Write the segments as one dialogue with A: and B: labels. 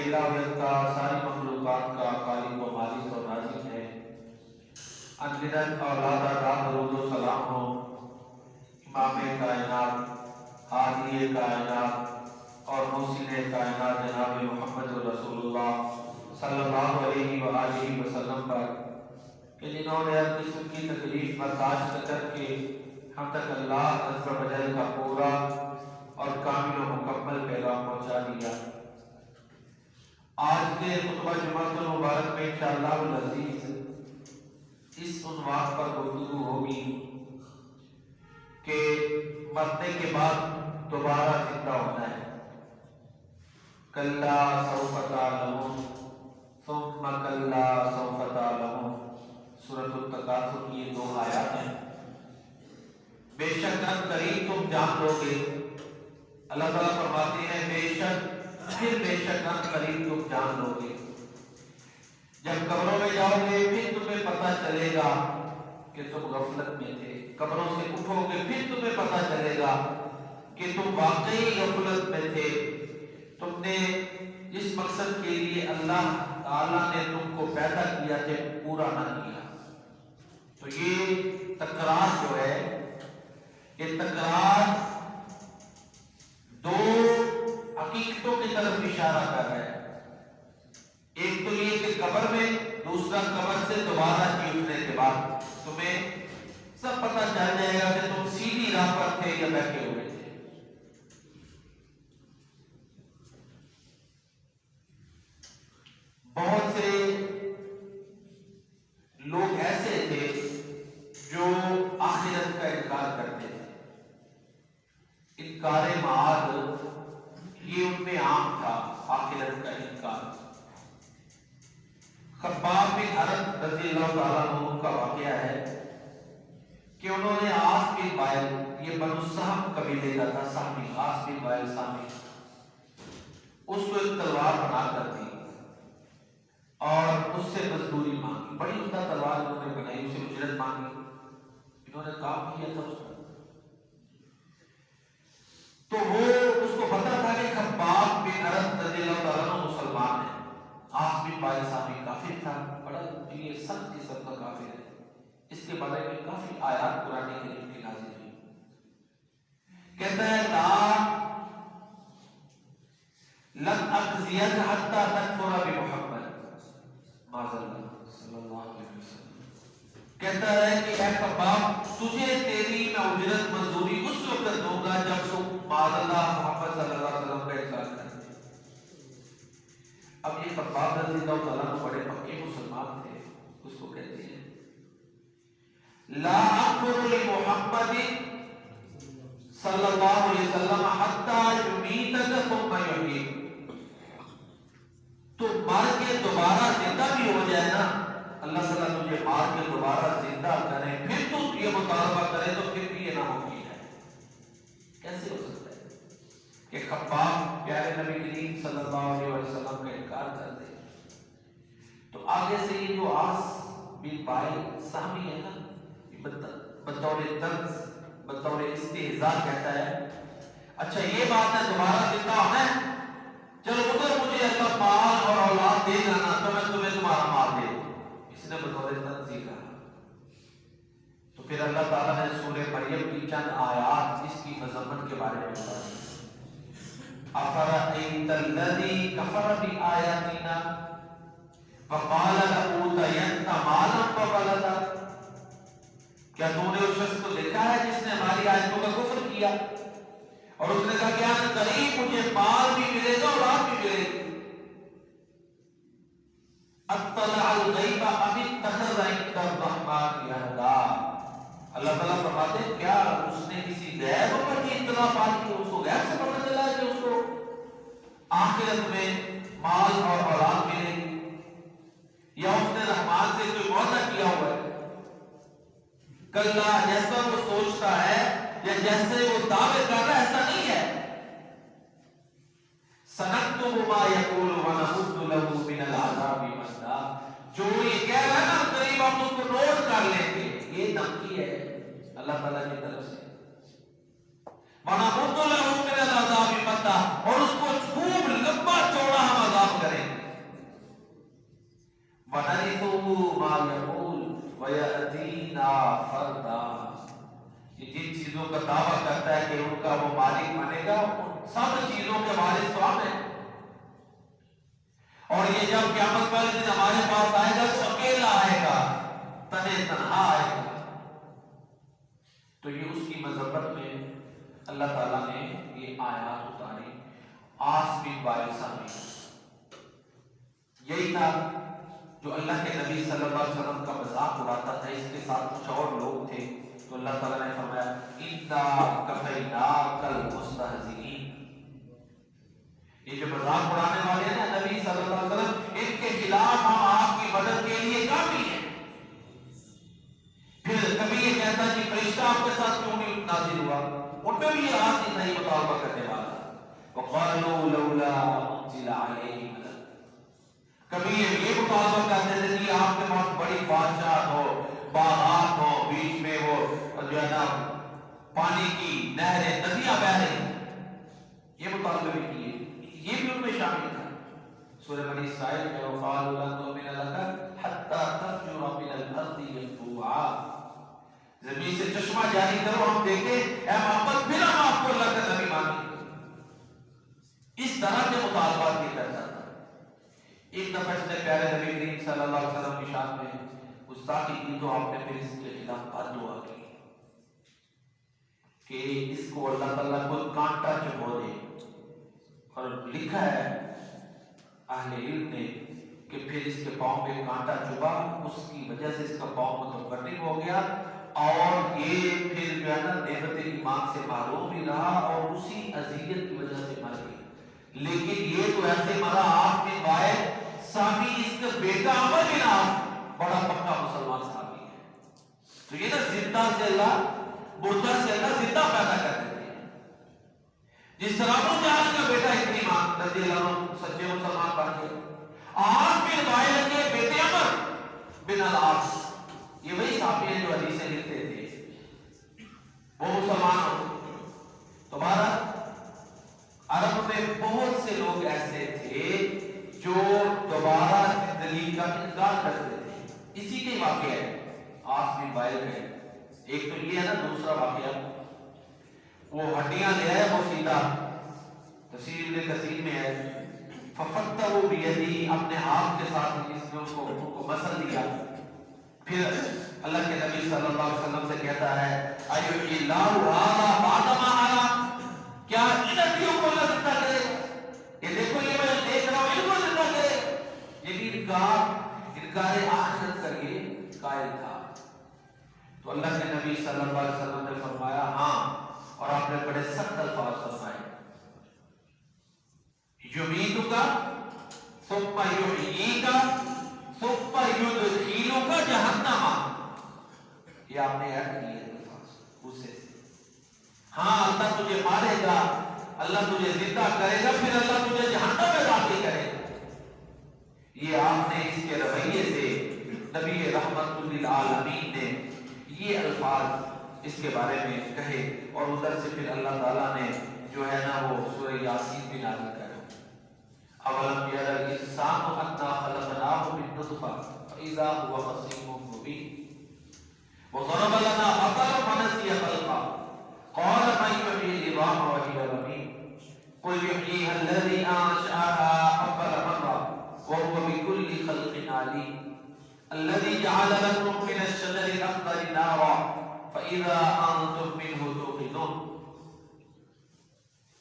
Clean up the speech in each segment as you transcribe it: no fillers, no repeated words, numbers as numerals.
A: اکیلا و یکتا ساری مخلوقات کا خالق و مالک و رازق ہے۔ انگنت اولاد رات درود و سلام ہو امام کائنات، ہادی کائنات اور محسن کائنات جناب محمد رسول اللہ صلی اللہ علیہ وآلہ وسلم پر، کہ جنہوں نے ہر قسم کی تکلیف برداشت کر کے ہم تک اللہ عز و جل کا پورا اور کامل و مکمل پیغام پہنچا دیا۔ آج کے خطبہ جمعۃ المبارک میں انشاءاللہ العزیز اس عنوان پر گفتگو ہوگی کہ مرنے کے بعد دوبارہ زندہ ہونا ہے۔ کلا سوف تعلمون ثم کلا سوف تعلمون، سورۃ التکاثر کی یہ 2 آیات ہیں۔ بے شک ان قریب تم جان لو گے، اللہ تعالیٰ فرماتے ہیں بے شک ان قریب تم جان لو گے۔ جب قبروں میں جاؤ گے پھر تمہیں پتہ چلے گا کہ تم غفلت میں تھے، قبروں سے اٹھو گے پھر تمہیں پتہ چلے گا کہ تم واقعی غفلت میں تھے، تم نے جس مقصد کے لیے اللہ تعالیٰ نے تم کو پیدا کیا تھے پورا نہ کیا۔ تو یہ تکرار جو ہے، یہ تکرار 2 حقیقتوں کی طرف اشارہ کر رہا ہے۔ ایک تو یہ کہ قبر میں، دوسرا قبر سے دوبارہ جی اٹھنے کے بعد تمہیں سب پتہ چل جائے گا کہ تم سیدھی راہ پر تھے یا بیٹھے ہوئے تھے۔ بہت سے لوگ ایسے تھے جو آخرت کا انکار کرتے تھے، انکار معاد یہ ان میں عام تھا، آخرت کا انکار۔ خباب بن عرب رضی اللہ تعالیٰ عنہ کا واقعہ ہے کہ انہوں نے عاص بن وائل، یہ بنو سہم قبیلے کا تھا، سہمی، عاص بن وائل سہمی، اس کو ایک تلوار بنا کر دی اور اس سے مزدوری مانگی۔ بڑی عمدہ تلوار انہوں نے بنائی، اسے اجرت مانگی، انہوں نے کام کیا تھا اس کا۔ تو وہ اس کو پتا تھا کہ خباب بن عرب رضی اللہ تعالیٰ عنہ مسلمان ہے، عاص بن وائل سہمی کافر تھا، بڑا یہ سخت قسم کا کافر ہے۔ اس کے بارے میں کافی آیات قرآن کریم کی نازل ہوئی۔ کہتا ہے لن اخزیک حتی تکفر بمحمد معاذ اللہ صلی اللہ علیہ وسلم، کہتا ہے کہ اے خباب تجھے تیری میں اجرت مزدوری اس وقت دوں گا جب تم معاذ اللہ محمد صلی اللہ علیہ وسلم کا انکار کریں۔ اب یہ خباب رضی اللہ تعالیٰ عنہ بڑے پکے مسلمان تھے، اس کو کہتے ہیں لا اکفر لمحمد صلی اللہ علیہ وسلم حتی یمیتک ثم یحییک، تو مر کے دوبارہ زندہ بھی ہو جائے نا، اللہ تعالیٰ تجھے مار کے دوبارہ زندہ کرے پھر تو یہ مطالبہ کرے تو پھر بھی یہ ناممکن ہے۔ کیسے ہو سکتا ہے کہ خباب پیارے نبی کریم صلی اللہ علیہ وسلم کا انکار کر دے؟ تو آگے سے یہ جو عاص بن وائل سہمی ہے نا، بطور طنز، بطور استہزاء کہتا ہے اچھا یہ بات ہے دوبارہ زندہ ہونا ہے، چلو ادھر مجھے اللہ مال اور اولاد دے گا نا تو میں تمہیں تمہارا مال دے دوں۔ اس نے بطور طنز ہی کہا۔ تو پھر اللہ تعالیٰ نے سورہ مریم کی چند آیات اس کی مذمت کے بارے میں بتائی۔ افرأیت الذی کفر بآیاتنا وقال لأوتین مالا وولدا، کیا تم نے اس شخص کو دیکھا ہے جس نے ہماری آیتوں کا کفر کیا اور اس نے کہا کہ ان قریب مجھے مال بھی ملے گا اور اولاد بھی ملے گی؟ اطلع الغیب ام اتخذ عند الرحمن عہدا، اللہ تعالیٰ فرماتے ہیں کیا اس نے کسی غیب پر کی اطلاع پا لی، اس کو غیب سے پتہ چلا ہے کہ اس کو آخرت میں مال اور اولاد ملے گی، یا اس نے رحمان سے کوئی معاہدہ کیا ہوا ہے؟ کلا، جیسا وہ سوچتا ہے یا جیسے وہ دعوے کر رہا ہے ایسا نہیں ہے۔ سنکتب ما یقول ونمد له من العذاب مدا، جو یہ کہہ رہا ہے نا قریب ہم اس کو نوٹ کر لیں گے، یہ دھمکی ہے اللہ تعالیٰ کی طرف سے۔ ونمد له من العذاب مدا، اور اس کو خوب لمبا چوڑا ہم عذاب کریں ما یقول ویأتینا فردا، یہ جن چیزوں کا دعویٰ کرتا ہے کہ ان کا وہ مالک بنے گا، ان سب چیزوں کے وارث تو ہم ہیں، اور یہ جب قیامت والے دن ہمارے پاس آئے گا تو اکیلا آئے گا، تنہا آئے گا۔ تو یہ اس کی مذمت میں اللہ تعالیٰ نے یہ آیات اتاری عاص بن وائل میں۔ یہی تھا جو اللہ کے نبی صلی اللہ علیہ وسلم کا مذاق اڑاتا تھا، اس کے ساتھ کچھ اور لوگ تھے، تو اللہ تعالیٰ نے فرمایا اِنَّا كَفَيْنَاكَ الْمُسْتَهْزِئِينَ، یہ جو مذاق اڑانے والے ہیں نا نبی صلی اللہ علیہ وسلم، ان کے خلاف ہم آپ کی مدد کے لیے کافی ہیں۔ پھر کبھی یہ کہتا کہ فرشتہ آپ کے ساتھ کیوں نہیں نازل ہوا، ان پہ بھی یہ راز نہیں مطالبہ کرنے والا۔ وَقَالُوا لَوْلَا أُنزِلَ عَلَيْهِ مَلَكٌ، کبھی یہ مطالبہ کرتے تھے کہ آپ کے پاس بڑی بادشاہ ہو، باغات ہو، بیچ میں وہ جو ہے نا پانی کی نہریں ندیاں بہ رہی، یہ مطالبہ بھی کیے، یہ بھی ان میں شامل تھا۔ سورہ بنی اسرائیل میں وَقَالُوا لَن نُؤْمِنَ لَكَ حَتَّىٰ تَفْجُرَ مِنَ الْأَرْضِ يَنبُوعًا، زمین سے چشمہ جاری کرو ہم دیکھیں، اے محمد پھر ہم آپ کو اللہ کا نبی مانیں۔ اس طرح کے مطالبات یہ کرتا تھا۔ ایک دفعہ اس نے پیارے نبی کریم صلی اللہ علیہ وسلم کی شان میں گستاخی کی تو آپ نے پھر اس کے خلاف بد دعا کی کہ اس کو اللہ تعالیٰ کو کانٹا چبھو دے، اور لکھا ہے اہل علم نے کہ پھر اس کے پاؤں میں کانٹا چبھا، اس کی وجہ سے اس کا پاؤں متورم ہو گیا، اور یہ پھر جو ہے نا نعمت ایمان سے محروم بھی رہا اور اسی اذیت کی وجہ سے مر گیا۔ لیکن یہ تو ایسے مرا عاص بن وائل صحابی، اس کا بیٹا عمر بن عاص بڑا پکا مسلمان صحابی ہے۔ تو یہ نا زندہ سے اللہ، مردہ سے اللہ زندہ پیدا کر دیتے ہیں۔ جس طرح ابو جہل کا بیٹا اکرمہ رضی اللہ عنہ سچے مسلمان بن گئے، عاص بن وائل کے بیٹے عمر بن العاص، یہ وہی صحابی ہیں جو حدیثیں لکھتے تھے، وہ مسلمان ہوتے۔ تمہارا عرب میں بہت سے لوگ ایسے تھے جو دوبارہ زندگی کا انکار کرتے تھے، اسی کے واقعہ ہے عاص بن وائل کا۔ ایک تو یہ ہے نا، دوسرا واقعہ وہ ہڈیاں لے آئے موسیدہ، تفسیر ابن کثیر میں ہے، ففتروا بیدی، اپنے ہاتھ کے ساتھ اس نے ان کو مسل دیا۔ پھر اللہ کے نبی صلی اللہ علیہ وسلم سے کہتا ہے ایحیی اللہ ھذا بعد ما ارى، کیا ان ہڈیوں کو اللہ زندہ کرے گا؟ یہ دیکھو یہ میں دیکھ رہا ہوں، ان کو زندہ کرے۔ یہ انکار آخرت کر کے قائل تھا۔ تو اللہ کے نبی صلی اللہ علیہ وسلم نے فرمایا ہاں، اور آپ نے بڑے سخت الفاظ فرمائے، یمیتک ثم یحییک ثم یدخلک جہنم، یہ آپ نے ایڈ کیے الفاظ اسے۔ ہاں اللہ تجھے مارے گا، اللہ تجھے زندہ کرے گا، پھر اللہ تجھے جہنم میں داخل کرے گا۔ یہ آپ نے اس کے رویے سے نبی رحمت للعالمین نے یہ الفاظ اس کے بارے میں کہے، اور ادھر سے پھر اللہ تعالیٰ نے جو ہے نا وہ سورہ یاسین بھی نازل کرے۔ اولم یری الانسان انا خلقناہ من نطفہ فاذا هو خصیم مبین وضرب لنا مثلا فنسی خلقہ قال من یحیی العظام وہی رمیم قل یحییها الذی انشأها اول مرہ وهو بكل خلق علیم الذي جعل لكم من الشجر الأخضر نارا فإذا أنتم منه توقدون،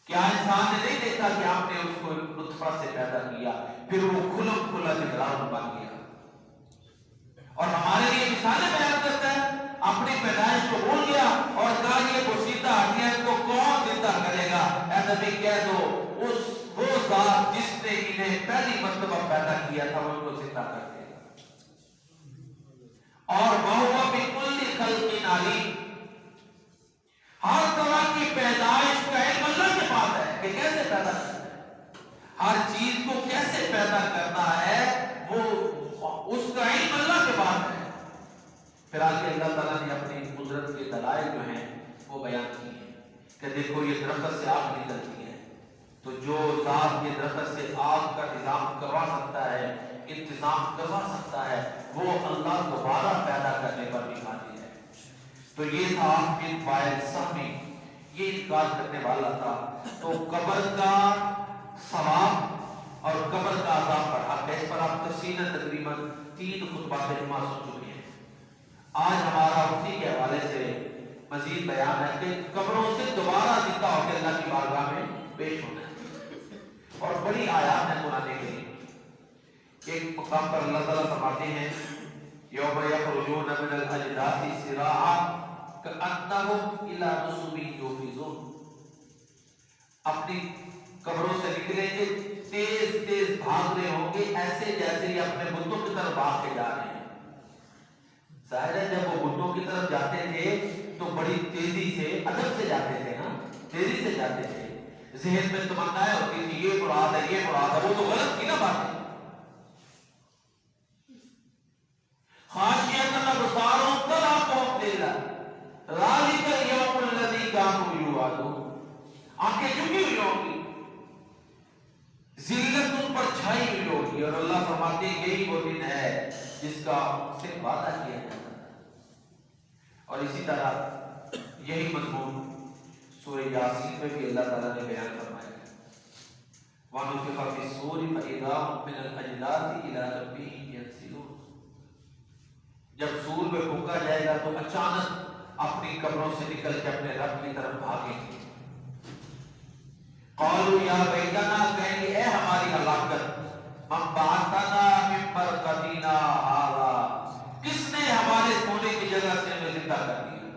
A: کیا انسان نے نہیں دیکھا کہ آپ نے اس کو نطفہ سے پیدا کیا، پھر وہ کھلم کھلا جگران بن گیا، اور ہمارے لیے مثالیں بیان کرتا ہے۔ اپنی پیدائش کو بھول گیا اور کہا یہ بوسیدہ ہڈیاں کو کون زندہ کرے گا؟ اے نبی کہہ دو وہ ذات جس نے انہیں پہلی مرتبہ پیدا کیا تھا وہ ان کو زندہ کر دے گا، اور وَهُوَ بِكُلِّ خَلْقٍ عَلِيمٌ، ہر طرح کی پیدائش کا علم اللہ کے پاس ہے کہ کیسے پیدا کرنا ہے، ہر چیز کو کیسے پیدا کرنا ہے وہ اس کا علم اللہ کے پاس ہے۔ پھر آگے اللہ تعالیٰ نے اپنی قدرت کے دلائل جو ہیں وہ بیان کیے ہیں کہ دیکھو یہ درخت سے آگ نکلتی ہے، تو جو ذات یہ درخت سے آگ کا نظام کروا سکتا ہے، انتظام کروا سکتا ہے، وہ اللہ دوبارہ پیدا کرنے پر بھی قادر ہے۔ تو یہ تھا بن وائل سہمی، یہ انکار کرنے والا تھا۔ تو قبر کا ثواب اور قبر کا عذاب پر حق ہے، اس پر آپ تفصیل تقریباً 3 خطبات جمعہ سن چکے ہیں۔ آج ہمارا اسی کے حوالے سے مزید بیان ہے کہ قبروں سے دوبارہ زندہ ہو کے اللہ کی بارگاہ میں پیش ہونا ہے، اور بڑی آیات ہے قرآن کریم۔ ایک مقام پر اللہ تعالیٰ فرماتے ہیں یوم یخرجون من الاجداث سراعا کأنہم الی نصب یوفضون، اپنی قبروں سے نکلیں گے تیز تیز بھاگ رہے ہوں گے، ایسے جیسے یہ اپنے بتوں کی طرف بھاگ کے جا رہے ہیں۔ ظاہر ہے جب وہ بتوں کی طرف جاتے تھے تو بڑی تیزی سے، ادب سے جاتے تھے نا، تیزی سے جاتے تھے، ذہن میں تمنائیں ہوتی تھی یہ مراد ہے یہ مراد ہے، وہ تو غلط تھی نا باتیں۔ خاشعۃ ابصارہم ترہقہم ذلہ ذالک الیوم الذی کانوا یوعدون، آنکھیں جھکی ہوئی ہوں گی، ذلت ان پر چھائی ہوئی ہوگی، اور اللہ فرماتے ہیں یہی وہ دن ہے جس کا سے وعدہ کیا جاتا ہے۔ اور اسی طرح یہی مضمون سورہ یاسین میں بھی اللہ تعالیٰ نے بیان فرمایا ہے، وَنُفِخَ فِي الصُّورِ فَإِذَا هُم مِّنَ الْأَجْدَاثِ إِلَىٰ رَبِّهِمْ يَنسِلُونَ، جب سور میں پھونکا جائے گا تو اچانک اپنی قبروں سے نکل کے اپنے رب کی طرف بھاگیں گے۔ قالوا یا ویلنا، کہیں گے اے ہماری ہلاکت، من بعثنا من مرقدنا ھذا، کس نے ہمارے سونے کی جگہ سے ہمیں زندہ کر دیا؟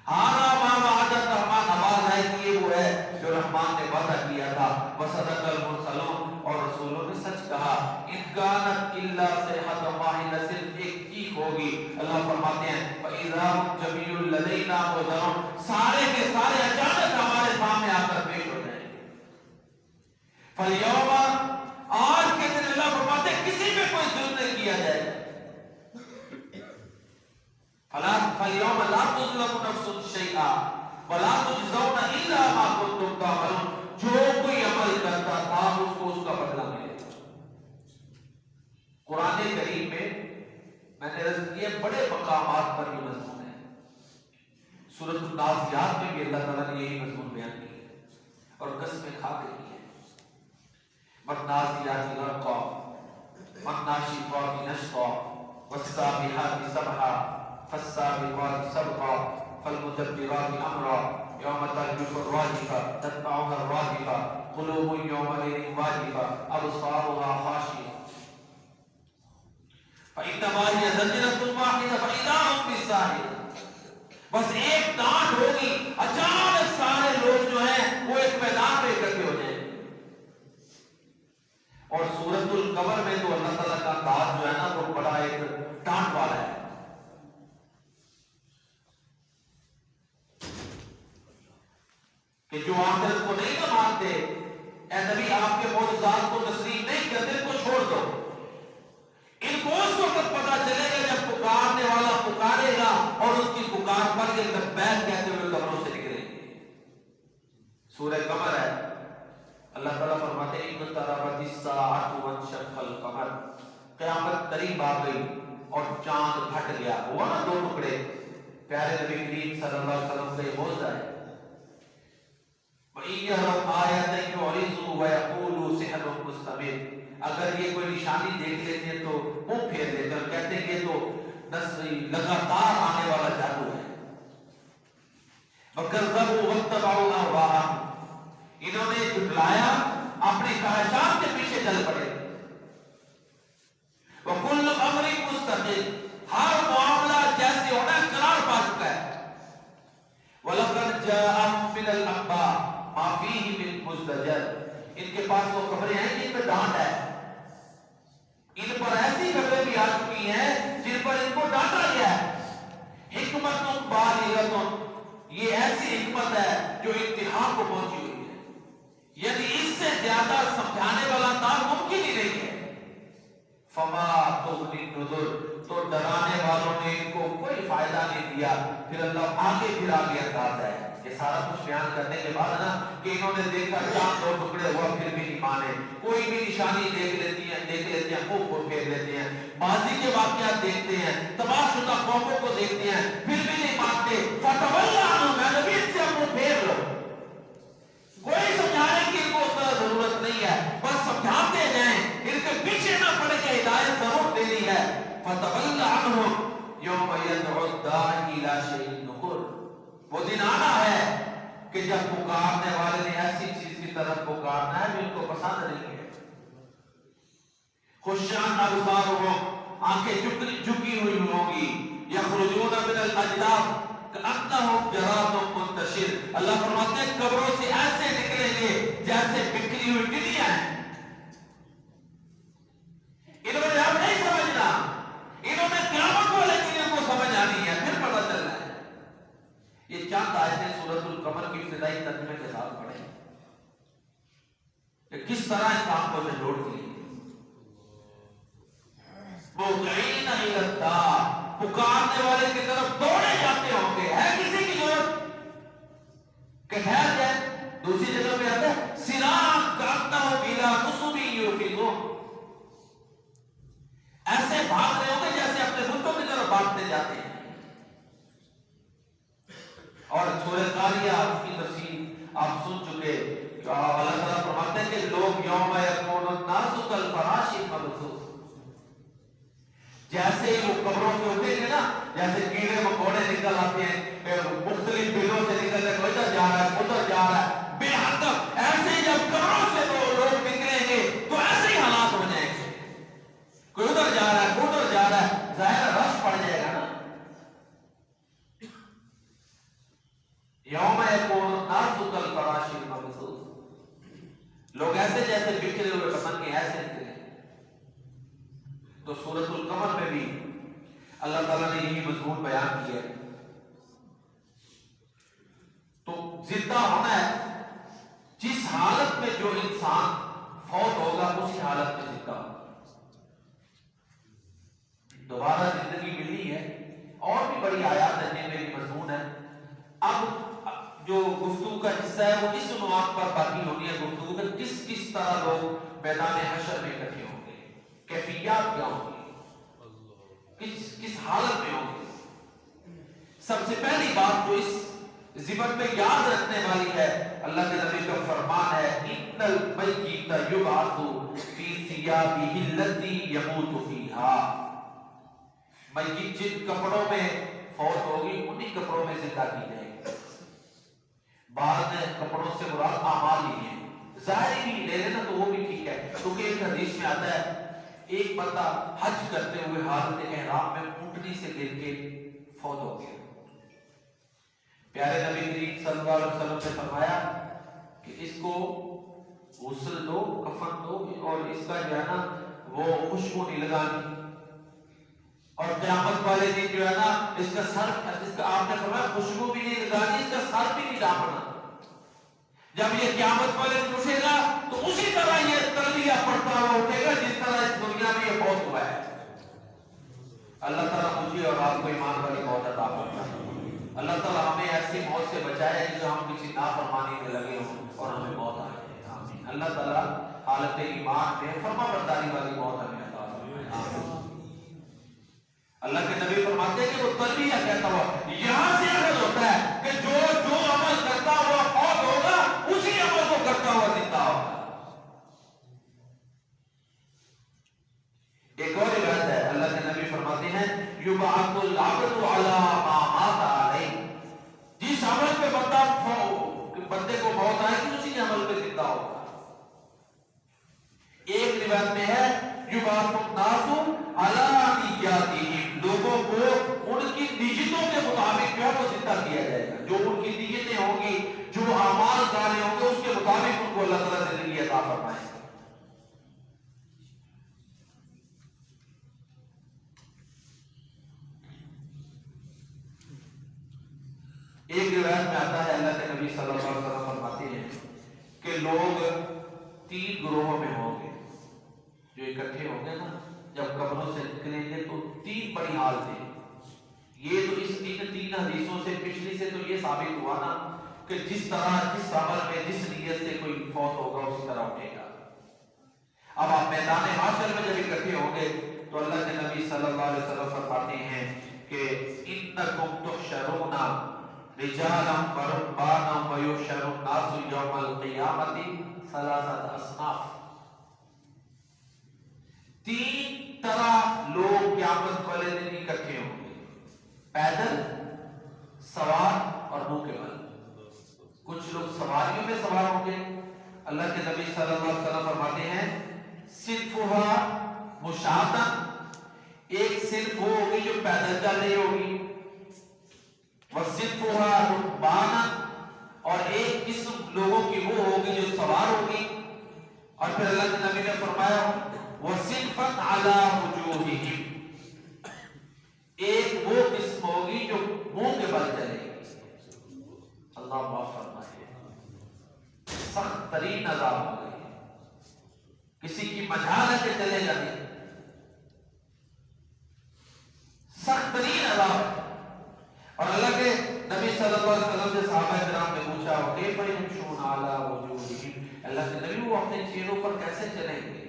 A: ھذا ما وعد الرحمن، ہمارا ہے کہ یہ وہ ہے جو رحمان نے وعدہ کیا تھا، وصدق المرسلون، اور رسولوں نے سچ کہا، ان کانت الا صیحۃ واحدہ، صرف ایک چیخ ہوگی۔ اللہ فرماتے ہیں فاذا هم جميع لدینا محضرون، سارے کے سارے اچانک ہمارے سامنے آ کر پیش ہو جائیں گے۔ فالیوم، آج کے دن اللہ فرماتے ہیں کسی پہ کوئی ظلم نہیں کیا جائے گا۔ فالیوم لا تظلم نفس شیئا ولا تجزون الا ما کنتم تعملون، جو کوئی عمل کرتا تھا اس کو اس کا بدلہ ملے گا۔ قرآن کریم میں نے عرض کیا بڑے مقامات پر یہ مضمون ہے، سورۃ النازعات میں بھی اللہ تعالیٰ نے یہی مضمون بیان کیا ہے اور قسمیں کھا کے کی ہے۔ والنازعات غرقا والناشطات نشطا والسابحات سبحا فالسابقات سبقا فالمدبرات امرا یوم ترجف الراجفہ تتبعها الرادفہ قلوب یومئذ واجفہ ابصارها خاشعہ فإنما هي زجرة واحدة فإذا هم بالساهرة، بس ایک ڈانٹ ہوگی، اچانک سارے لوگ جو ہیں وہ ایک میدان میں اکٹھے ہو جائیں گے۔ اور سورۃ القمر میں تو اللہ تعالیٰ کا انداز جو ہے نا وہ بڑا ایک ڈانٹ والا ہے کہ جو آخرت کو نہیں نہ مانتے، اے نبی آپ کے معجزات کو تسلیم نہیں کرتے، ان کو چھوڑ دو، ان کو اس وقت پتا چلے گا جب پکارنے والا پکارے گا اور اس کی پکار پر یہ لبیک کہتے ہوئے قبروں سے نکلیں گے۔ سورہ قمر ہے، اللہ تعالیٰ فرماتے ہیں اقتربت الساعۃ وانشق القمر، قیامت قریب آ گئی اور چاند پھٹ گیا، ہوا نا 2 ٹکڑے۔ پیارے نبی کریم صلی اللہ علیہ وسلم کا یہ معجزہ ہے۔ وَإِن يَرَوْا آیَةً يُعْرِضُوا وَيَقُولُوا سِحْرٌ مُسْتَمِرٌ، اگر یہ کوئی نشانی دیکھ لیتے ہیں تو منہ پھیر لیتے اور کہتے ہیں یہ تو لگاتار آنے والا جادو ہے۔ وَكَذَّبُوا وَاتَّبَعُوا أَهْوَاءَهُمْ، انہوں نے جھٹلایا، اپنی خواہشات کے پیچھے چل پڑے۔ وَكُلُّ أَمْرٍ مُسْتَقِرٌ، ہر معاملہ جیسے ہونا ہے قرار پا چکا ہے۔ وَلَقَدْ جَاءَهُم مِّنَ الْأَنبَاءِ مَا فِيهِ مِن مُزْدَجَرٍ، ان کے پاس وہ خبریں ہیں جن پہ ڈانٹ ہے، ان پر ایسی خبریں بھی آ چکی ہیں جن پر ان کو ڈانٹا گیا ہے۔ حکمت بالغۃ، یہ ایسی حکمت ہے جو انتہا کو پہنچی ہوئی ہے، یعنی اس سے زیادہ سمجھانے والا انداز ممکن ہی نہیں ہے۔ فما تغنی النذر، تو ڈرانے والوں نے ان کو کوئی فائدہ نہیں دیا۔ پھر اللہ آگے انداز ہے، یہ سارا کچھ بیان کرنے کے بعد نا کہ انہوں نے دیکھا چاند 2 ٹکڑے ہوا پھر بھی نہیں مانے، کوئی بھی نشانی دیکھ لیتے ہیں، خوب کو پھیر لیتے ہیں، ماضی کے واقعات دیکھتے ہیں، تباہ شدہ قوموں کو دیکھتے ہیں، پھر بھی نہیں مانتے. فتولی عنہم، اے نبی ان سے اپنے پھیر لو. کوئی سمجھانے کی ان کو اس طرح ضرورت نہیں ہے، بس سمجھاتے جائیں، ان کے پیچھے نہ پڑے کہ ہدایت ضرور دینی ہے. فتولی عنہم یوم یدعو الداعی الی شیء نکر. وہ دن آنا ہے کہ جب پکارنے والے نے ایسی چیز کی طرف پکارنا ہے جو ان کو پسند نہیں ہے. خشعاً ابصارهم، آنکھیں جھکی ہوئی ہوں گی. یخرجون من الاجداث کأنہم جراد منتشر. اللہ فرماتے ہیں قبروں سے ایسے نکلیں گے جیسے بکھری ہوئی ٹڈیاں ہیں. انہوں نے اب نہیں سمجھنا، انہوں نے قیامت والے دن کو سمجھ آنی ہے، پھر پتہ چلنا ہے. یہ چند آیتیں سورۃ القمر کی ابتدائی ترجمے کے ساتھ پڑھیں کہ کس طرح انسان کو جھنجھوڑ دی. مہطعین الی الداع، پکارنے والے کی طرف دوڑے جاتے ہوں گے. ہے کسی کی ضرورت کہ ٹھہر جائے؟ دوسری جگہ پہ آتا ہے سراعاً کأنہم الی نصب یوفضون. ایسے بھاگ رہے ہوں گے جیسے اپنے ملکوں کی طرف بھاگتے جاتے ہیں. اور سورہ قاریہ اس کی تفسیر آپ سن چکے. اللہ تعالیٰ فرماتے ہیں کہ لوگ یوم یکون الناس کالفراش المبثوث، جیسے ہی وہ قبروں سے اٹھیں گے نا، جیسے کیڑے مکوڑے نکل آتے ہیں مختلف بلوں سے نکل کر ادھر جا رہا ہے ادھر جا رہا ہے بے حد، ایسے ہی جب قبروں سے وہ لوگ نکلیں گے تو ایسے ہی حالات ہو جائیں گے. کوئی ادھر جا رہا ہے کوئی ادھر جا رہا ہے، ظاہر رش پڑ جائے گا نا. یوم یکون الناس کالفراش المبثوث، لوگ ایسے جیسے بکھرے ہوئے پتنگ کے ایسے نکلے. تو سورۃ القمر میں بھی اللہ تعالیٰ نے یہی مضمون بیان کیا ہے. تو زندہ ہونا ہے، جس حالت میں جو انسان فوت ہوگا اسی حالت میں زندہ ہوگا. دوبارہ زندگی ملی ہے. اور بھی بڑی آیات ہیں جن میں یہ مضمون ہے. اب جو گفتگو کا حصہ ہے وہ اس عنوان پر باقی ہونی ہے گفتگو کہ کس طرح لوگ میدان حشر میں اکٹھے ہوں گے، کیفیات کیا ہوں گی، کس حالت میں ہوں گے. سب سے پہلی بات جو اس ضمن میں یاد رکھنے والی ہے، اللہ کے نبی کا فرمان ہے ان المیت یبعث فی ثیابہ التی یموت فیہا. میت جن کپڑوں میں فوت ہوگی انہی کپڑوں میں زندہ کی جائے گی. بعد میں کپڑوں سے مراد اعمال ہی ہیں، ظاہری بھی لے لینا تو وہ بھی ٹھیک ہے. کیونکہ ایک حدیث میں آتا ہے ایک بندہ حج کرتے ہوئے حالت احرام میں اونٹنی سے گر کے فوت ہو گیا. پیارے نبی کریم صلی اللہ علیہ وسلم نے فرمایا کہ اس کو غسل دو، کفن دو، اور اس کا جو ہے نا وہ خوشبو نہیں لگانی، اور قیامت والے دن جو ہے نا اس کا سر، اس کا آپ نے فرمایا خوشبو بھی نہیں لگانی، اس کا سر بھی نہیں ڈھانپنا. جب یہ قیامت والے دن اٹھے گا تو اسی طرح یہ تلبیہ پڑھتا ہوا اٹھے گا جس طرح اس دنیا میں یہ فوت ہوا ہے. اللہ تعالیٰ مجھے اور آپ کو ایمان والی موت عطا فرمائے. اللہ تعالیٰ ہمیں ایسی موت سے بچائے جس ہم کسی نافرمانی میں لگے ہوں اور ہمیں موت آ جائے. آمین. اللہ تعالیٰ حالت ایمان میں فرما برداری والی موت ہمیں عطا فرمائے. اللہ کے نبی فرماتے ہیں کہ وہ تلبیہ کہتا ہوا یہاں سے اخذ ہوتا ہے کہ جو عمل کرتا ہوا فوت ہوگا اسی عمل کو کرتا ہوا زندہ ہوگا. ایک اور روایت ہے، اللہ کے نبی فرماتے ہیں یبعث العبد علی ما مات علیہ. جس عمل پہ بندے کو موت آئے گی اسی عمل پہ زندہ ہوگا. ایک روایت میں ہے یبعث الناس علی نیاتہم، لوگوں کو ان کی نیتوں کے مطابق جو ہے وہ زندہ کیا جائے گا. جو ان کی نیتیں ہوں گی، جو اعمال ڈالے ہوں گے اس کے مطابق ان کو اللہ تعالیٰ زندگی عطا فرمائے گا. ایک روایت میں آتا ہے اللہ کے نبی صلی اللہ علیہ وسلم فرماتے ہیں کہ لوگ 3 گروہوں میں ہوں گے جو اکٹھے ہوں گے نا. جب قبروں سے نکلیں گے تو 3 بڑی حالتیں. یہ تو اس 3 حدیثوں سے پچھلی سے تو یہ ثابت ہوا نا کہ جس طرح جس عمل میں جس نیت سے کوئی فوت ہوگا اسی طرح اٹھے گا. اب آپ میدان حشر میں جب اکٹھے رجالا ورهبانا ويحشر الناس يوم القيامة ثلاثة اصناف. تین طرح لوگ قیامت والے دن اکٹھے ہوں گے، پیدل، سوار اور منہ کے بل. کچھ لوگ سواریوں میں سوار ہوں گے. اللہ کے نبی صلی اللہ علیہ وسلم فرماتے ہیں صنفها مشاة، ایک صنف وہ ہوگی جو پیدل چل رہی ہوگی، وصنفها ركبانا، اور ایک قسم لوگوں کی وہ ہوگی جو سوار ہوگی. اور پھر اللہ کے نبی نے فرمایا وصنفا على وجوههم، ایک وہ قسم ہوگی جو منہ کے بل چلے گی. اللہ معاف فرمائے. سخت ترین عذاب ہو گئی ہے، کسی کی مجال ہے کہ چلے جائے، سخت ترین عذاب ہے. اور اللہ کے نبی صلی اللہ علیہ وسلم سے صحابہ کرام نے پوچھا کیف یمشون علی وجوہہم، اللہ کے نبی وہ اپنے چہروں پر کیسے چلیں گے؟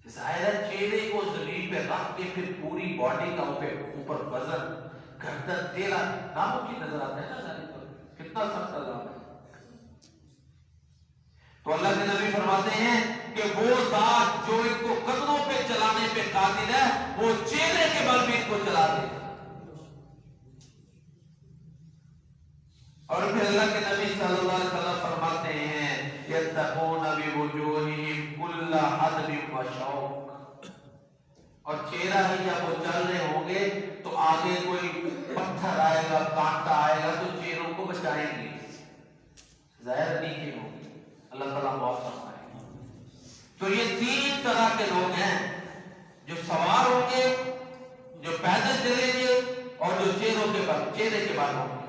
A: ظاہر ہے چہرے کو زمین پہ رکھ کے پھر پوری باڈی کا اوپر وزن گردن تیلا ناممکن نظر آتا ہے نا ظاہر پر. کتنا سخت عذاب ہے. تو اللہ کے نبی فرماتے ہیں کہ وہ ذات جو ان کو قدموں پہ چلانے پہ قادر ہے وہ چہرے کے بل بھی ان کو چلا دے. اور پھر اللہ کے نبی صلی اللہ علیہ وسلم فرماتے ہیں یتقون بوجوہہم کل حدب وشوک، اور چہرہ ہی جب وہ چل رہے ہوں گے تو آگے کوئی پتھر آئے گا، کانٹا آئے گا تو چہروں کو بچائیں گے، ظاہر نہیں کہ ہوگی. اللہ تعالیٰ معاف فرمائے. تو یہ تین طرح کے لوگ ہیں جو سوار ہوں گے، جو پیدل چلیں گے اور جو چہرے کے بل ہوں گے.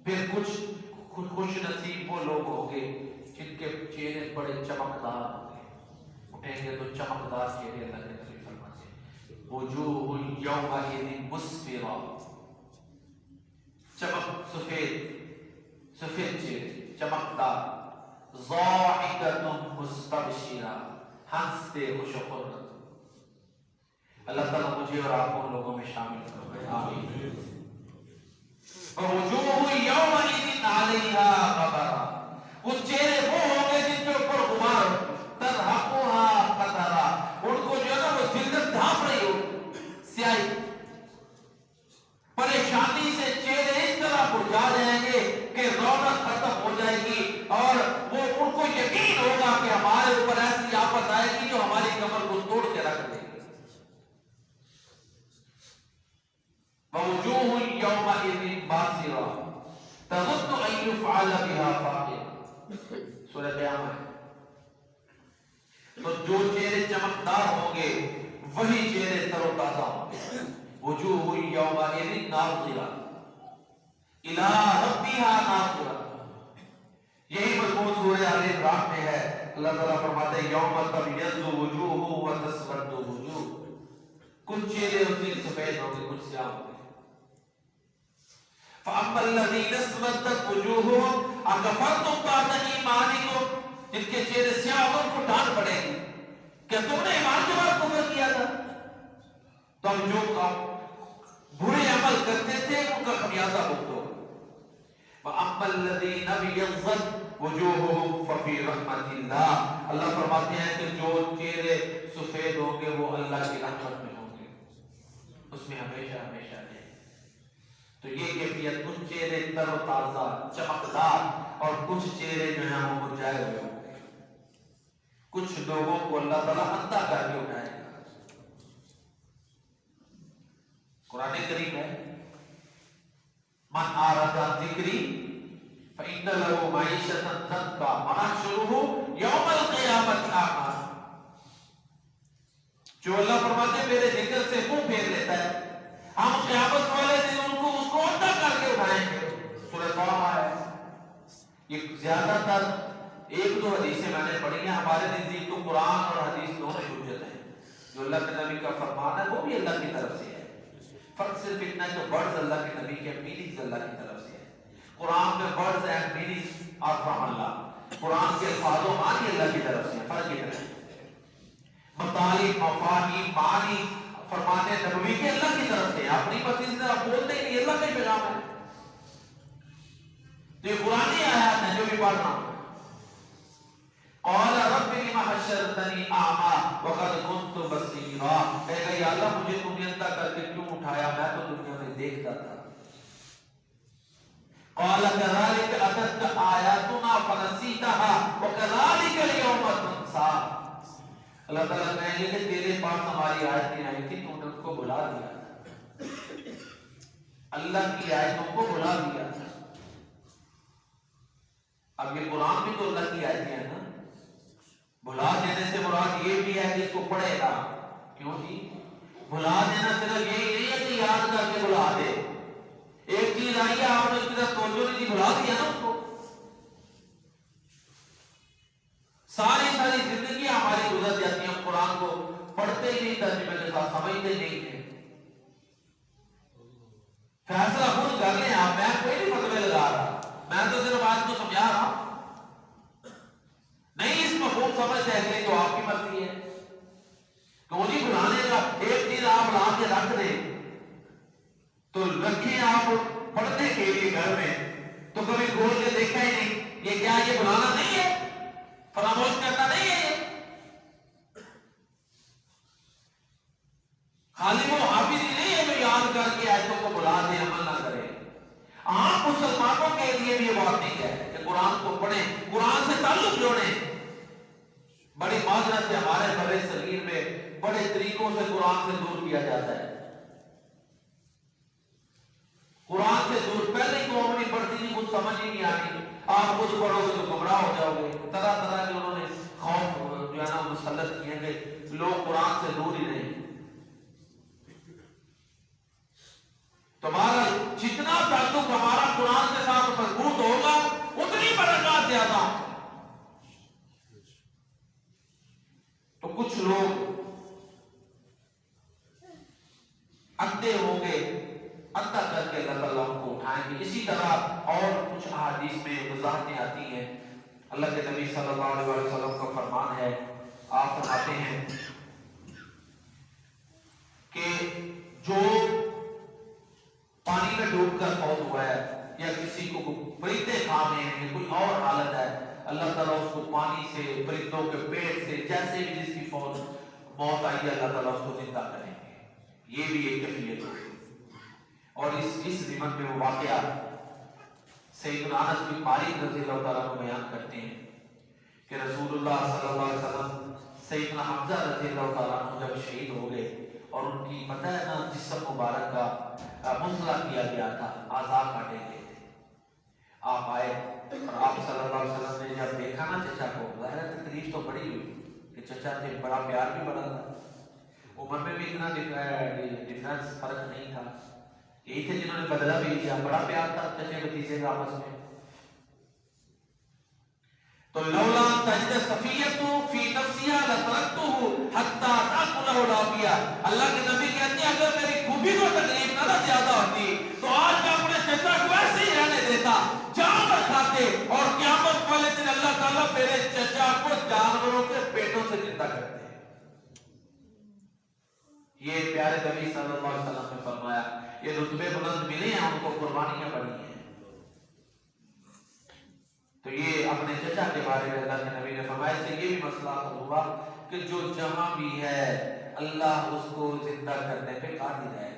A: پھر کچھ خوش نصیب وہ لوگ ہوں گے جن کے چہرے بڑے چمکدار ہوں گے، اٹھیں گے تو چمکدار چہرے. اللہ کے نبی فرماتے ہیں وجوہ یومئذ مسفرہ، چمک سفید چہرے چمکدار، ضاحکۃ مستبشرہ، ہنستے خوش و خرم. اللہ تعالیٰ مجھے اور آپ کو ان لوگوں میں شامل فرمائے. آمین. وجوہ یومئذ علیہا غبرہ، وہ چہرے وہ ہوں گے جن کے اوپر غبار، ترہقھا قترہ، ان کو جو ہے نا وہ ذلت ڈھانپ رہی ہو، سیاہی. پریشانی سے چہرے اس طرح مرجھا جائیں گے کہ رونق ختم ہو جائے گی، اور وہ ان کو یقین ہوگا کہ ہمارے اوپر ایسی آفت آئے گی جو ہماری کمر کو توڑ کے رکھ دے گی. ووجوہ یومئذ باسرہ تظن ان یفعل بها فاقرہ، سورہ قیامت. تو جو چہرے چمکدار ہوں گے وہی چہرے تر و تازہ ہوں گے. وجوہ یومئذ ناظرہ الی ربها ناظرہ، یہی مضمون سورہ آل عمران میں ہے. اللہ تعالیٰ فرماتے ہیں یوم تبیض وجوہ وتسود وجوہ، کچھ چہرے اس دن سفید ہوں گے، کچھ سیاہ ہوں گے. فَأَمَّا الَّذِينَ اسْوَدَّتْ وُجُوهُهُمْ أَكَفَرْتُمْ بَعْدَ إِيمَانِكُمْ، جن کے چہرے سیاہ ہوں ان کو ڈانٹ پڑے گی کہ تم نے ایمان کے بعد کفر کیا تھا. تم جو برے عمل کرتے تھے ان کا خمیازہ بھگتو. وَأَمَّا الَّذِينَ ابْيَضَّتْ وُجُوهُهُمْ فَفِي رَحْمَةِ اللَّهِ، اللہ فرماتے ہیں کہ جو چہرے سفید ہوں گے وہ اللہ کی رحمت میں ہوں گے، اس میں ہمیشہ ہمیشہ رہیں. تو یہ کیفیت، کچھ چہرے تر و تازہ چمکدار اور کچھ چہرے جو ہیں وہ مرجھائے ہوئے ہوں گے. کچھ لوگوں کو اللہ تعالیٰ اندھا کر کے اٹھائے گا. قرآن کریم ہے من اعرض عن ذکری فإن له معیشة ضنکا ونحشره یوم القیامة اعمى، جو اللہ فرماتے ہیں میرے ذکر سے منہ پھیر لیتا ہے ہم قیامت والے دن اس کو اندھا کر کے اٹھائیں گے. سورہ طه ہے. یہ زیادہ تر ایک دو حدیثیں میں نے پڑھی ہیں. ہمارے نزدیک تو قرآن اور حدیث دونوں حجت ہیں. جو اللہ کے نبی کا فرمان ہے وہ بھی اللہ کی طرف سے ہے. فرق صرف اتنا ہے کہ ورڈز اللہ کے نبی کے میننگز اللہ کی طرف سے ہے. قرآن میں words and meanings are from اللہ، قرآن کے الفاظ و معنی اللہ کی طرف سے ہے. فرق اتنا ہے. مطالب، مفاہیم، معانی فرمانے نبوی کے اللہ کی طرف سے، اپنی مرضی سے آپ بولتے ہی نہیں، اللہ کا ہی پیغام ہے. تو یہ قرآنی آیات ہیں جو بھی پڑھ رہا ہوں. قال رب لم حشرتنی اعمی وقد كنت بصیرا، کہے گا یا اللہ مجھے تو نے اندھا کر کے کیوں اٹھایا، میں تو دنیا میں دیکھتا تھا. قال كذلك اتتك آیاتنا فنسیتها وكذلك اليوم تنسى. اللہ تعالیٰ کہیں گے کہ تیرے پاس ہماری آیتیں آئی تھی تو نے ان کو بھلا دیا. اللہ کی آیتوں کو بھلا دیا. اب یہ قرآن بھی تو اللہ کی آیتیں ہیں نا. بھلا دینے سے مراد یہ بھی ہے کہ اس کو پڑھے گا. کیوں جی؟ بھلا دینا صرف یہی نہیں ہے کہ یاد کر کے بھلا دے. ایک چیز آئی ہے آپ نے اس کی طرف توجہ نہیں دی، بھلا دیا نا اس کو. ساری زندگی ہماری گزر جاتی ہے، ہم قرآن کو پڑھتے ہی نہیں، ترجمے کے ساتھ سمجھتے نہیں ہیں. فیصلہ خود کر لیں آپ، میں کوئی نہیں فتوے لگا رہا، میں تو صرف آج کو سمجھا رہا ہوں. نہیں اس مفہوم سمجھ سے اگلی تو آپ کی مرضی ہے. تو نہیں بلانے کا ایک چیز آپ لا کے رکھ دیں تو رکھیں آپ پڑھنے کے لیے گھر میں، تو کبھی کھول کے دیکھا ہی نہیں. یہ کیا یہ بلانا نہیں ہے، فراموش کرنا نہیں ہے. یہ خالی وہ حافظ ہی نہیں ہے جو یاد کر کے آیتوں کو بلا دے، عمل نہ کرے. عام مسلمانوں کے لیے بھی یہ بات نہیں ہے کہ قرآن کو پڑھیں، قرآن سے تعلق جوڑیں. بڑی معذرت سے ہمارے بڑے صغیر میں بڑے طریقوں سے قرآن سے دور کیا جاتا ہے. قرآن سے دور پہلے ہی قوم نہیں پڑھتی تھی، کچھ سمجھ ہی نہیں آتی. آپ خود پڑھو گے تو گمراہ ہو جاؤ گے. طرح طرح کے انہوں نے خوف جو ہے نا مسلط کیے کہ لوگ قرآن سے دور ہی نہیں. تمہارا جتنا تعلق ہمارا قرآن کے ساتھ مضبوط ہوگا اتنی برکات زیادہ. تو کچھ لوگ اندھے ہوں گے، اندھا کر کے اللہ تعالیٰ ان کو اٹھائیں گے. اسی طرح اور کچھ احادیث میں وضاحتیں آتی ہیں. اللہ کے نبی صلی اللہ علیہ وسلم کا فرمان ہے، آپ فرماتے ہیں کہ جو پانی میں ڈوب کر فوت ہوا ہے یا کسی کو پرندے کھا رہے ہیں یا کوئی اور حالت ہے، اللہ تعالیٰ اس کو پانی سے، پرندوں کے پیٹ سے، جیسے بھی جس کی موت آئی ہے، اللہ تعالیٰ اس کو زندہ کریں گے. یہ بھی ایک کیفیت ہے. اور اس ضمن میں وہ واقعہ سیدنا انس بن مالک رضی اللہ تعالیٰ کو بیان کرتے ہیں کہ رسول اللہ صلی اللہ علیہ وسلم سیدنا حمزہ رضی اللہ تعالیٰ عنہ جب شہید ہو گئے اور ان کی پتہ ہے نا جسم مبارک کا مسئلہ کیا گیا تھا، اعضاء کاٹے گئے تھے. آپ آئے اور آپ صلی اللہ علیہ وسلم نے جب دیکھا نا چچا کو، ظاہر تکلیف تو بڑی ہوئی کہ چچا سے بڑا پیار بھی بڑا تھا، عمر میں بھی اتنا ڈفرنس فرق نہیں تھا. یہی تھے جنہوں نے بدلہ بھی لیا، بڑا پیار تھا چچے بھتیجے کا آپس میں. تو لولا تجد صفیۃ فی نفسها لترکته حتی تاکلہ العافیہ. اللہ کے نبی کہتے ہیں اگر میری پھوپھی کو تکلیف نہ زیادہ ہوتی تو آج میں اپنے چچا کو ایسے ہی رہنے دیتا، جانور کھاتے، اور قیامت والے دن اللہ تعالیٰ میرے چچا کو جانوروں کے پیٹوں سے زندہ کرتے. یہ پیارے نبی صلی اللہ علیہ وسلم نے فرمایا. یہ رتبے بلند ملے ہیں، ان کو قربانیاں بڑی ہیں. تو یہ اپنے چچا کے بارے میں اللہ کے نبی نے فرمایا. سے یہ بھی مسئلہ ہوا کہ جو جہاں بھی ہے اللہ اس کو زندہ کرنے پہ قادر ہے.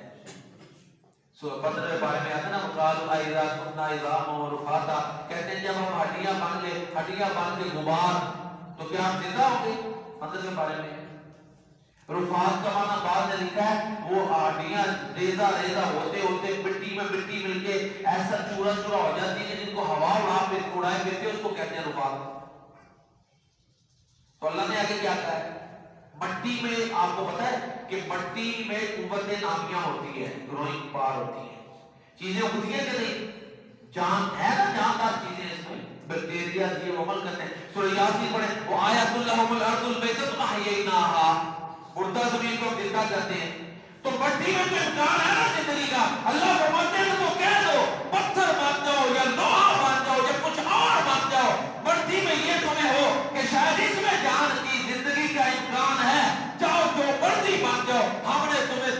A: سورہ بدر کے بارے میں آتا ہے نا، وقالوا اذا كنا عظاما ورفاتا، کہتے ہیں جب ہم ہڈیاں بن کے غبار تو کیا ہم زندہ ہوں گے. بدر کے بارے میں رفات کا معنی بعد نے لکھا ہے وہ ہڈیاں ریزہ ہوتے ہوتے مٹی میں مٹی مل کے ایسا چورا ہو جاتی ہے جن کو ہوا اڑائے پھرتے اس کو کہتے ہیں رفات. تو اللہ نے آگے کیا کہا ہے، مٹی میں آپ کو پتا ہے کہ مٹی میں قوتیں نامیاں ہوتی ہے، گروئنگ پار ہوتی ہے، چیزیں اگتی ہیں کہ نہیں، جان ہے نا، جاندار چیزیں اس میں، بیکٹیریا یہ عمل کرتے ہیں. سورہ یاسین پڑھیں، وآیۃ لہم الارض المیتۃ احییناھا، مردہ زمین کو زندہ کرتے ہیں. تو مٹی میں جو امکان ہے نا زندگی کا، اللہ فرماتے ہیں تو کہہ دو پتھر بن جاؤ یا لوہا بن جاؤ یا کچھ اور بن جاؤ، مٹی میں یہ تمہیں ہو کہ شاید اس میں جان کی زندگی کا امکان ہے، جاؤ جو مرضی بن جاؤ، ہم نے تمہیں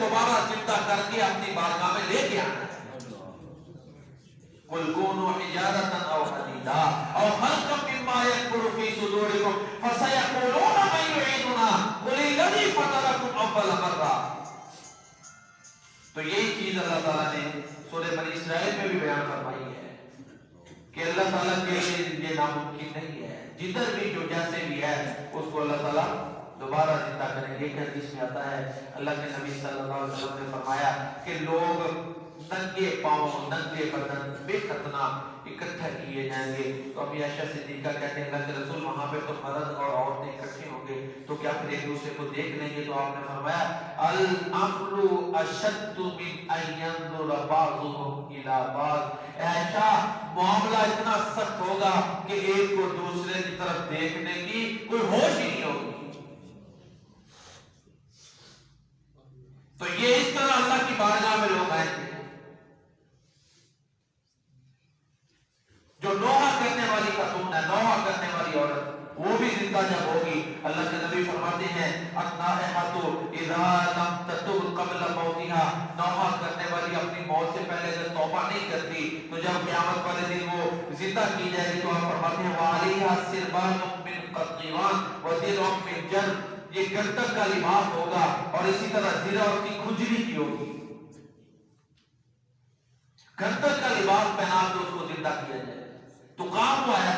A: کر کے اپنی بارگاہ میں لے کے آنا ہے. قل كونوا حجارة أو حديدا أو خلقا مما يكبر في صدوركم فسيقولون من يعيدنا قل الذي فطركم أول مرة. تو یہی چیز اللہ تعالیٰ نے سورہ بنی اسرائیل میں بھی بیان فرمائی ہے کہ اللہ تعالیٰ کے لیے یہ ناممکن نہیں ہے. جدھر بھی جو جیسے بھی ہے اس کو اللہ تعالیٰ دوبارہ زندہ کریں گے. ایک حدیث میں آتا ہے اللہ کے نبی صلی اللہ علیہ وسلم نے فرمایا کہ لوگ ننگے پاؤں ننگے بدن بے ختنہ اکٹھا کیے جائیں گے. تو ابھی عائشہ صدیقہ کہتے ہیں اللہ کے رسول وہاں پہ تو مرد اور عورتیں اکٹھے ہوں گے تو کیا پھر ایک دوسرے کو دیکھ لیں گے؟ تو آپ نے فرمایا الامر اشد من ان ينظر بعضهم الى بعض. عائشہ معاملہ اتنا سخت ہوگا کہ ایک کو دوسرے کی طرف دیکھنے کی کوئی ہوش ہی نہیں ہوگی. تو یہ اس طرح اللہ کی بارگاہ میں لوگ آئیں گے. جو نوحہ کرنے والی خاتون ہے، نوحہ کرنے والی عورت، وہ بھی زندہ جب ہوگی. اللہ کے نبی فرماتے ہیں النائحۃ اذا لم تتب قبل موتها، نوحہ کرنے والی اپنی موت سے پہلے اگر توبہ نہیں کرتی تو جب قیامت والے دن وہ زندہ کی جائے گی تو آپ فرماتے ہیں وعلیہا سربان من قطیوان ودرع من جرب، یہ گندک کا لباس ہوگا اور اسی طرح زرہ اس کی کھجلی کی ہوگی. گندک کا لباس پہنا کے اس کو زندہ کیا جائے. تو کام وہ آیا